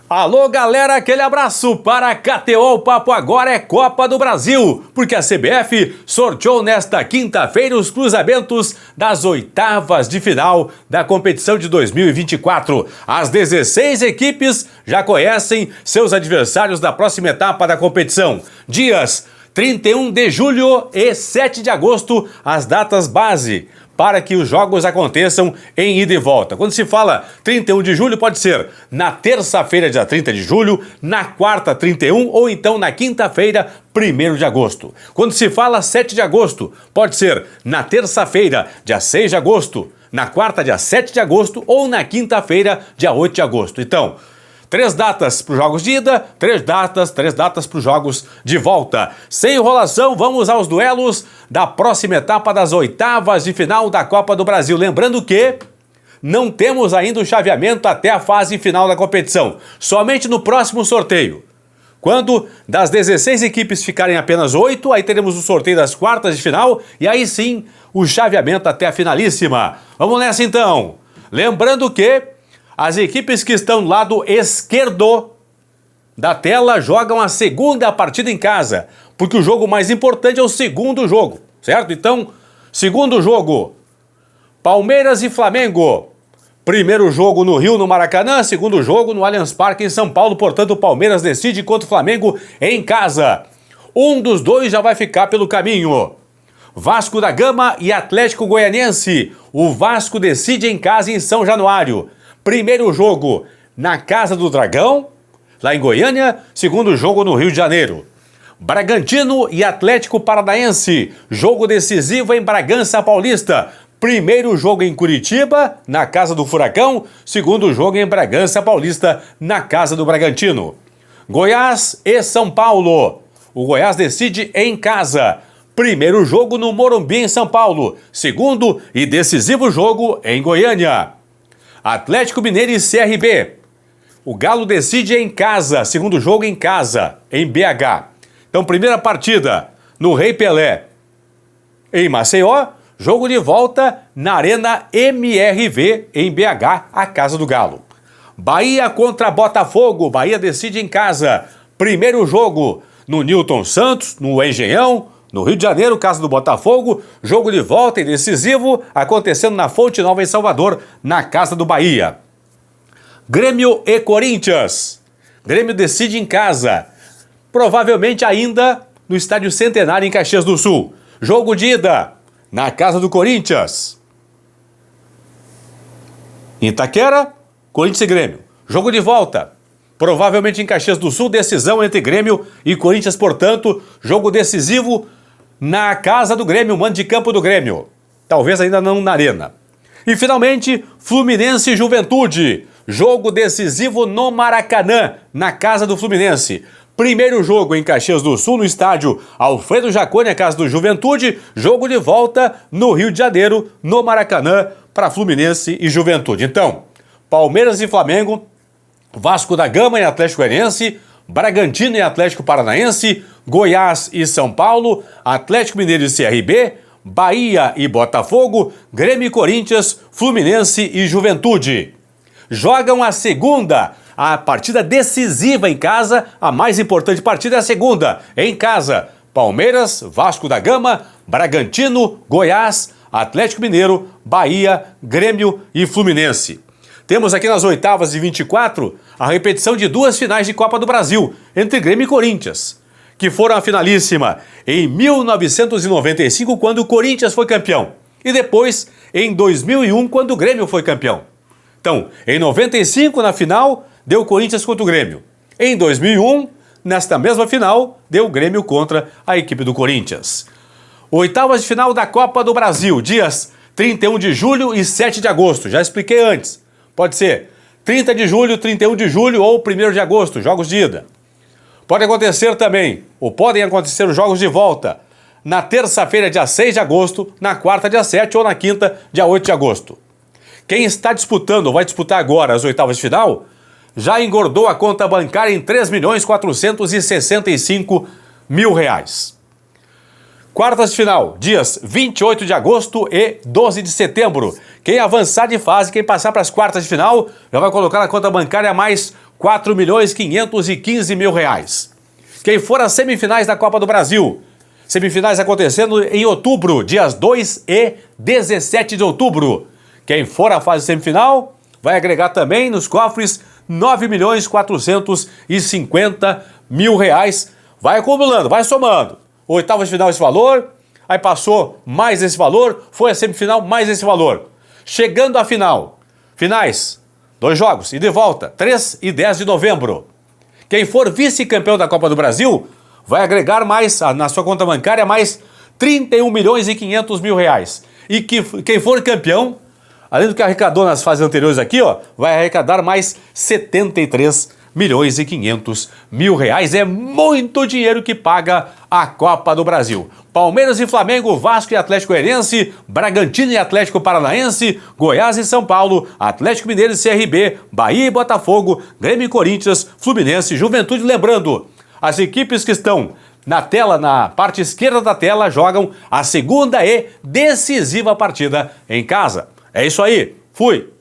Alô galera, aquele abraço para a KTO. O papo agora é Copa do Brasil, porque a CBF sorteou nesta quinta-feira os cruzamentos das oitavas de final da competição de 2024. As 16 equipes já conhecem seus adversários da próxima etapa da competição. Dias 31 de julho e 7 de agosto, as datas base para que os jogos aconteçam em ida e volta. Quando se fala 31 de julho, pode ser na terça-feira, dia 30 de julho, na quarta, 31, ou então na quinta-feira, 1º de agosto. Quando se fala 7 de agosto, pode ser na terça-feira, dia 6 de agosto, na quarta, dia 7 de agosto, ou na quinta-feira, dia 8 de agosto. Então, 3 datas para os jogos de ida, 3 datas para os jogos de volta. Sem enrolação, vamos aos duelos da próxima etapa das oitavas de final da Copa do Brasil. Lembrando que não temos ainda o chaveamento até a fase final da competição. Somente no próximo sorteio. Quando das 16 equipes ficarem apenas 8, aí teremos o sorteio das quartas de final e aí sim o chaveamento até a finalíssima. Vamos nessa então. Lembrando que as equipes que estão do lado esquerdo da tela jogam a segunda partida em casa, porque o jogo mais importante é o segundo jogo, certo? Então, segundo jogo, Palmeiras e Flamengo. Primeiro jogo no Rio, no Maracanã, segundo jogo no Allianz Parque, em São Paulo. Portanto, o Palmeiras decide contra o Flamengo em casa. Um dos dois já vai ficar pelo caminho. Vasco da Gama e Atlético Goianiense. O Vasco decide em casa em São Januário. Primeiro jogo na Casa do Dragão, lá em Goiânia. Segundo jogo no Rio de Janeiro. Bragantino e Atlético Paranaense. Jogo decisivo em Bragança Paulista. Primeiro jogo em Curitiba, na Casa do Furacão. Segundo jogo em Bragança Paulista, na Casa do Bragantino. Goiás e São Paulo. O Goiás decide em casa. Primeiro jogo no Morumbi, em São Paulo. Segundo e decisivo jogo em Goiânia. Atlético Mineiro e CRB. O Galo decide em casa, segundo jogo em casa, em BH. Então, primeira partida no Rei Pelé, em Maceió. Jogo de volta na Arena MRV, em BH, a casa do Galo. Bahia contra Botafogo. Bahia decide em casa. Primeiro jogo no Newton Santos, no Engenhão, no Rio de Janeiro, casa do Botafogo. Jogo de volta e decisivo acontecendo na Fonte Nova, em Salvador, na casa do Bahia. Grêmio e Corinthians. Grêmio decide em casa. Provavelmente ainda no Estádio Centenário, em Caxias do Sul. Jogo de ida na casa do Corinthians. Em Itaquera, Corinthians e Grêmio. Jogo de volta, provavelmente em Caxias do Sul, decisão entre Grêmio e Corinthians, portanto, jogo decisivo na casa do Grêmio, mando de campo do Grêmio. Talvez ainda não na Arena. E finalmente, Fluminense e Juventude. Jogo decisivo no Maracanã, na casa do Fluminense. Primeiro jogo em Caxias do Sul, no estádio Alfredo Jaconi, a casa do Juventude. Jogo de volta no Rio de Janeiro, no Maracanã, para Fluminense e Juventude. Então, Palmeiras e Flamengo, Vasco da Gama e Atlético Goianiense, Bragantino e Atlético Paranaense, Goiás e São Paulo, Atlético Mineiro e CRB, Bahia e Botafogo, Grêmio e Corinthians, Fluminense e Juventude. Jogam a segunda, a partida decisiva em casa, a mais importante partida é a segunda, em casa. Palmeiras, Vasco da Gama, Bragantino, Goiás, Atlético Mineiro, Bahia, Grêmio e Fluminense. Temos aqui nas oitavas de 24 a repetição de 2 finais de Copa do Brasil entre Grêmio e Corinthians, que foram a finalíssima em 1995, quando o Corinthians foi campeão, e depois em 2001, quando o Grêmio foi campeão. Então, em 95, na final, deu Corinthians contra o Grêmio. Em 2001, nesta mesma final, deu Grêmio contra a equipe do Corinthians. Oitavas de final da Copa do Brasil, dias 31 de julho e 7 de agosto. Já expliquei antes. Pode ser 30 de julho, 31 de julho ou 1º de agosto, jogos de ida. Pode acontecer também, ou podem acontecer os jogos de volta, na terça-feira, dia 6 de agosto, na quarta, dia 7 ou na quinta, dia 8 de agosto. Quem está disputando ou vai disputar agora as oitavas de final, já engordou a conta bancária em R$3.465.000. Quartas de final, dias 28 de agosto e 12 de setembro. Quem avançar de fase, quem passar para as quartas de final, já vai colocar na conta bancária mais 4.515.000 reais. Quem for às semifinais da Copa do Brasil, semifinais acontecendo em outubro, dias 2 e 17 de outubro. Quem for à fase semifinal vai agregar também nos cofres 9.450.000 reais. Vai acumulando, vai somando. Oitava de final esse valor, aí passou mais esse valor, foi a semifinal mais esse valor. Chegando à final, finais, 2 jogos, ida e volta, 3 e 10 de novembro. Quem for vice-campeão da Copa do Brasil vai agregar mais, na sua conta bancária, mais 31.500.000 reais. E quem for campeão, além do que arrecadou nas fases anteriores aqui, ó, vai arrecadar mais 73.500.000 reais. É muito dinheiro que paga a Copa do Brasil. Palmeiras e Flamengo, Vasco e Atlético Goianiense, Bragantino e Atlético Paranaense, Goiás e São Paulo, Atlético Mineiro e CRB, Bahia e Botafogo, Grêmio e Corinthians, Fluminense e Juventude. Lembrando, as equipes que estão na tela, na parte esquerda da tela, jogam a segunda e decisiva partida em casa. É isso aí. Fui!